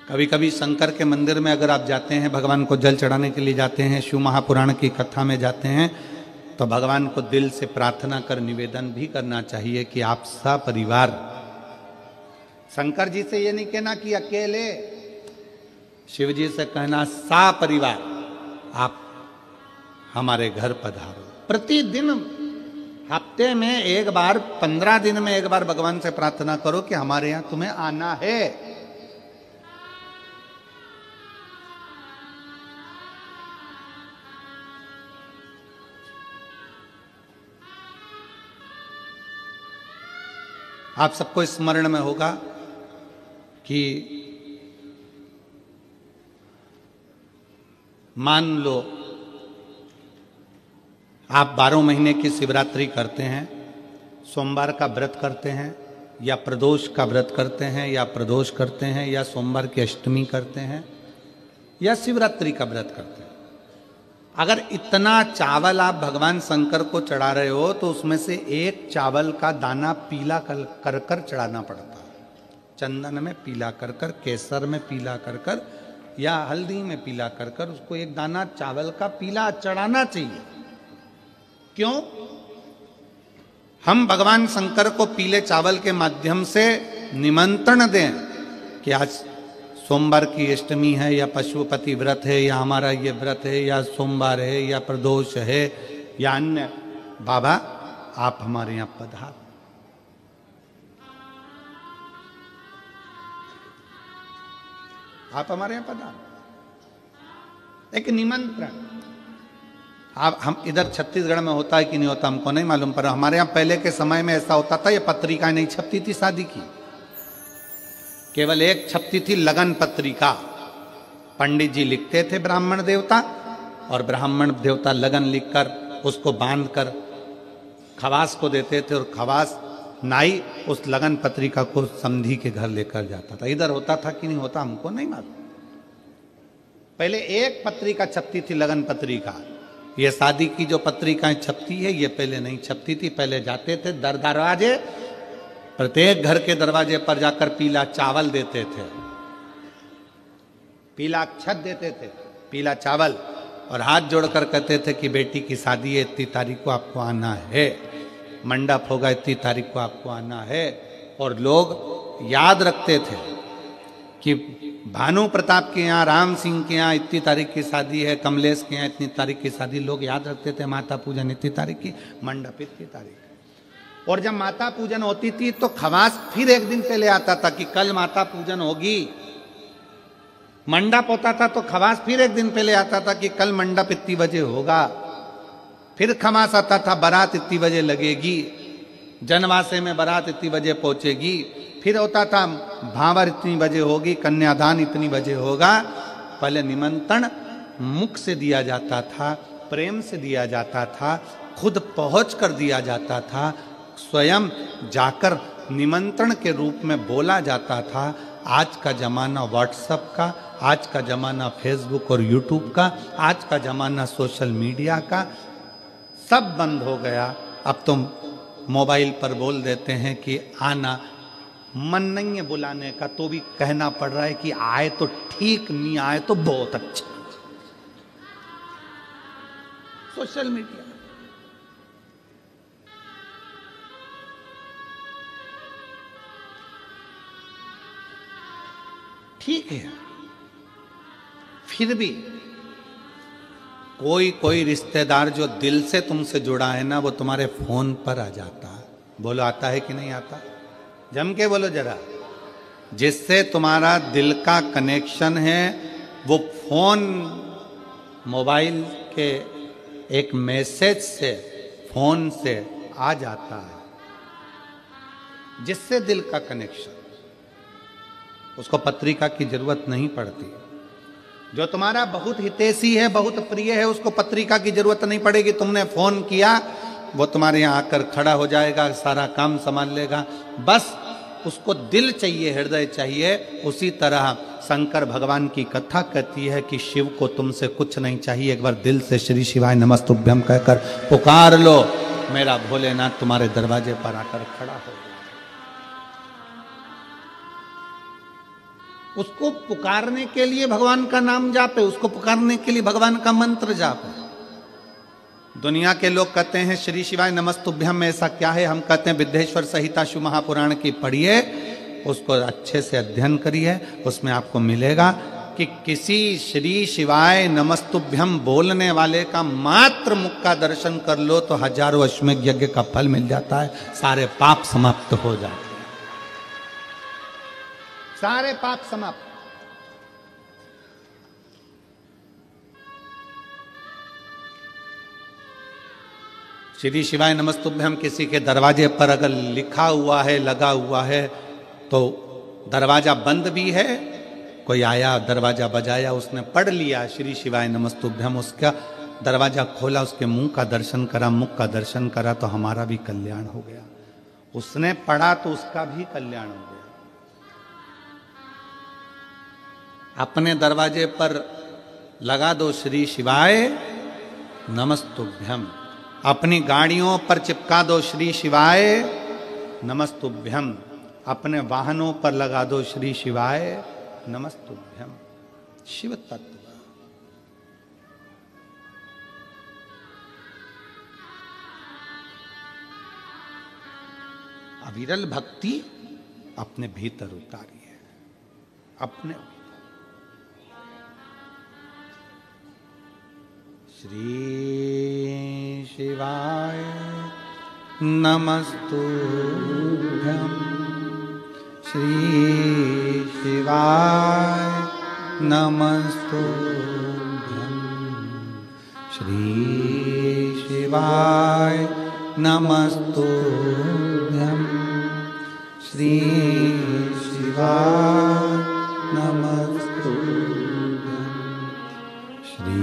कभी कभी शंकर के मंदिर में अगर आप जाते हैं, भगवान को जल चढ़ाने के लिए जाते हैं, शिव महापुराण की कथा में जाते हैं, तो भगवान को दिल से प्रार्थना कर निवेदन भी करना चाहिए कि आप सपरिवार, शंकर जी से ये नहीं कहना कि अकेले, शिव जी से कहना सपरिवार आप हमारे घर पधारो। प्रतिदिन, हफ्ते में एक बार, 15 दिन में एक बार भगवान से प्रार्थना करो कि हमारे यहां तुम्हें आना है। आप सबको स्मरण में होगा कि मान लो आप 12 महीने की शिवरात्रि करते हैं, सोमवार का व्रत करते हैं, या प्रदोष का व्रत करते हैं, या प्रदोष करते हैं, या सोमवार की अष्टमी करते हैं, या शिवरात्रि का व्रत करते हैं। अगर इतना चावल आप भगवान शंकर को चढ़ा रहे हो तो उसमें से एक चावल का दाना पीला कर कर चढ़ाना पड़ता है। चंदन में पीला कर कर, केसर में पीला कर कर, या हल्दी में पीला कर कर उसको एक दाना चावल का पीला चढ़ाना चाहिए। क्यों? हम भगवान शंकर को पीले चावल के माध्यम से निमंत्रण दें कि आज सोमवार की अष्टमी है, या पशुपति व्रत है, या हमारा ये व्रत है, या सोमवार है, या प्रदोष है, या अन्य, बाबा आप हमारे यहां पधार। आप हमारे यहां पधार, एक निमंत्रण। आप, हम इधर छत्तीसगढ़ में होता है कि नहीं होता हमको नहीं मालूम, पर हमारे यहां पहले के समय में ऐसा होता था, ये पत्रिका नहीं छपती थी शादी की, केवल एक छपती थी लगन पत्रिका। पंडित जी लिखते थे ब्राह्मण देवता, और ब्राह्मण देवता लगन लिखकर उसको बांधकर खवास को देते थे, और खवास नाई उस लगन पत्रिका को समधी के घर लेकर जाता था। इधर होता था कि नहीं होता हमको नहीं मालूम। पहले एक पत्रिका छपती थी, लगन पत्रिका। ये शादी की जो पत्रिकाएं छपती है ये पहले नहीं छपती थी। पहले जाते थे दरवाजे, प्रत्येक घर के दरवाजे पर जाकर पीला चावल देते थे, पीला अक्षत देते थे, पीला चावल, और हाथ जोड़कर कहते थे कि बेटी की शादी है, इतनी तारीख को आपको आना है, मंडप होगा, इतनी तारीख को आपको आना है। और लोग याद रखते थे कि भानु प्रताप के यहाँ, राम सिंह के यहाँ इतनी तारीख की शादी है, कमलेश के यहाँ इतनी तारीख की शादी, लोग याद रखते थे। माता पूजन इतनी तारीख की, मंडप इतनी तारीख। और जब माता पूजन होती थी तो खवास फिर एक दिन पहले आता था कि कल माता पूजन होगी। मंडप होता था तो खवास फिर एक दिन पहले आता था कि कल मंडप इतनी बजे होगा। फिर खवास आता था बारात इतनी बजे लगेगी, जनवासे में बारात इतनी बजे पहुंचेगी। फिर होता था भावर इतनी बजे होगी, कन्यादान इतनी बजे होगा। पहले निमंत्रण मुख से दिया जाता था, प्रेम से दिया जाता था, खुद पहुंच कर दिया जाता था, स्वयं जाकर निमंत्रण के रूप में बोला जाता था। आज का जमाना व्हाट्सएप का, आज का जमाना फेसबुक और यूट्यूब का, आज का जमाना सोशल मीडिया का, सब बंद हो गया। अब तुम मोबाइल पर बोल देते हैं कि आना, मन नहीं है बुलाने का तो भी कहना पड़ रहा है कि आए तो ठीक, नहीं आए तो बहुत अच्छा। सोशल मीडिया, ठीक है, फिर भी कोई रिश्तेदार जो दिल से तुमसे जुड़ा है ना, वो तुम्हारे फोन पर आ जाता है। बोलो आता है कि नहीं आता? जम के बोलो जरा। जिससे तुम्हारा दिल का कनेक्शन है वो फोन, मोबाइल के एक मैसेज से, फोन से आ जाता है। जिससे दिल का कनेक्शन, उसको पत्रिका की जरूरत नहीं पड़ती। जो तुम्हारा बहुत हितैषी है, बहुत प्रिय है, उसको पत्रिका की जरूरत नहीं पड़ेगी। तुमने फोन किया, वो तुम्हारे यहाँ आकर खड़ा हो जाएगा, सारा काम संभाल लेगा। बस उसको दिल चाहिए, हृदय चाहिए। उसी तरह शंकर भगवान की कथा कहती है कि शिव को तुमसे कुछ नहीं चाहिए, एक बार दिल से श्री शिवाय नमस्तुभ्यम कहकर पुकार लो, मेरा भोलेनाथ तुम्हारे दरवाजे पर आकर खड़ा हो। उसको पुकारने के लिए भगवान का नाम जापे, उसको पुकारने के लिए भगवान का मंत्र जापे। दुनिया के लोग कहते हैं श्री शिवाय नमस्तुभ्यम में ऐसा क्या है? हम कहते हैं विद्येश्वर संहिता शिव महापुराण की पढ़िए, उसको अच्छे से अध्ययन करिए, उसमें आपको मिलेगा कि किसी श्री शिवाय नमस्तुभ्यम बोलने वाले का मात्र मुख का दर्शन कर लो तो हजारों अश्वमेध यज्ञ का फल मिल जाता है, सारे पाप समाप्त हो जाते हैं, सारे पाप समाप्त। श्री शिवाय नमस्तुभ्यम किसी के दरवाजे पर अगर लिखा हुआ है, लगा हुआ है, तो दरवाजा बंद भी है, कोई आया दरवाजा बजाया, उसने पढ़ लिया श्री शिवाय नमस्तुभ्यम, उसका दरवाजा खोला, उसके मुंह का दर्शन करा, मुख का दर्शन करा, तो हमारा भी कल्याण हो गया। उसने पढ़ा तो उसका भी कल्याण हो गया। अपने दरवाजे पर लगा दो श्री शिवाय नमस्तुभ्यम, अपनी गाड़ियों पर चिपका दो श्री शिवाय नमस्तुभ्यम, अपने वाहनों पर लगा दो श्री शिवाय नमस्तुभ्यम। शिव तत्व अविरल भक्ति अपने भीतर उतारिए, अपने श्री शिवाय नमस्तुभ्यम, श्री शिवाय नमस्तुभ्यम, श्री शिवाय नमस्तुभ्यम, श्री शिवाय नमस्तुभ्यम, श्री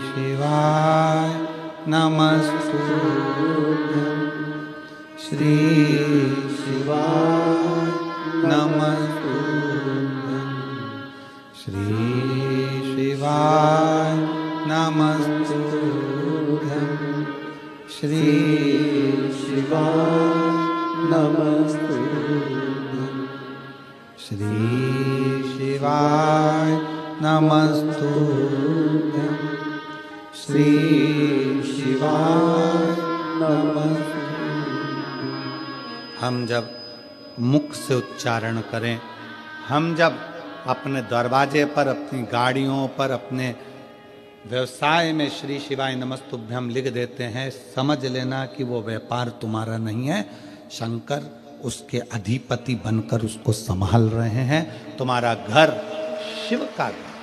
शिवाय नमस्तुभ्यम, श्री शिवाय नमस्तुभ्यम, श्री शिवाय नमस्तुभ्यम, श्री शिवाय नमस्तुभ्यम, श्री शिवाय नमस्तुभ्यम, श्री शिवाय नमस्तुभ्यम। हम जब मुख से उच्चारण करें, हम जब अपने दरवाजे पर, अपनी गाड़ियों पर, अपने व्यवसाय में श्री शिवाय नमस्तुभ्यम लिख देते हैं, समझ लेना कि वो व्यापार तुम्हारा नहीं है, शंकर उसके अधिपति बनकर उसको संभाल रहे हैं। तुम्हारा घर शिव का घर,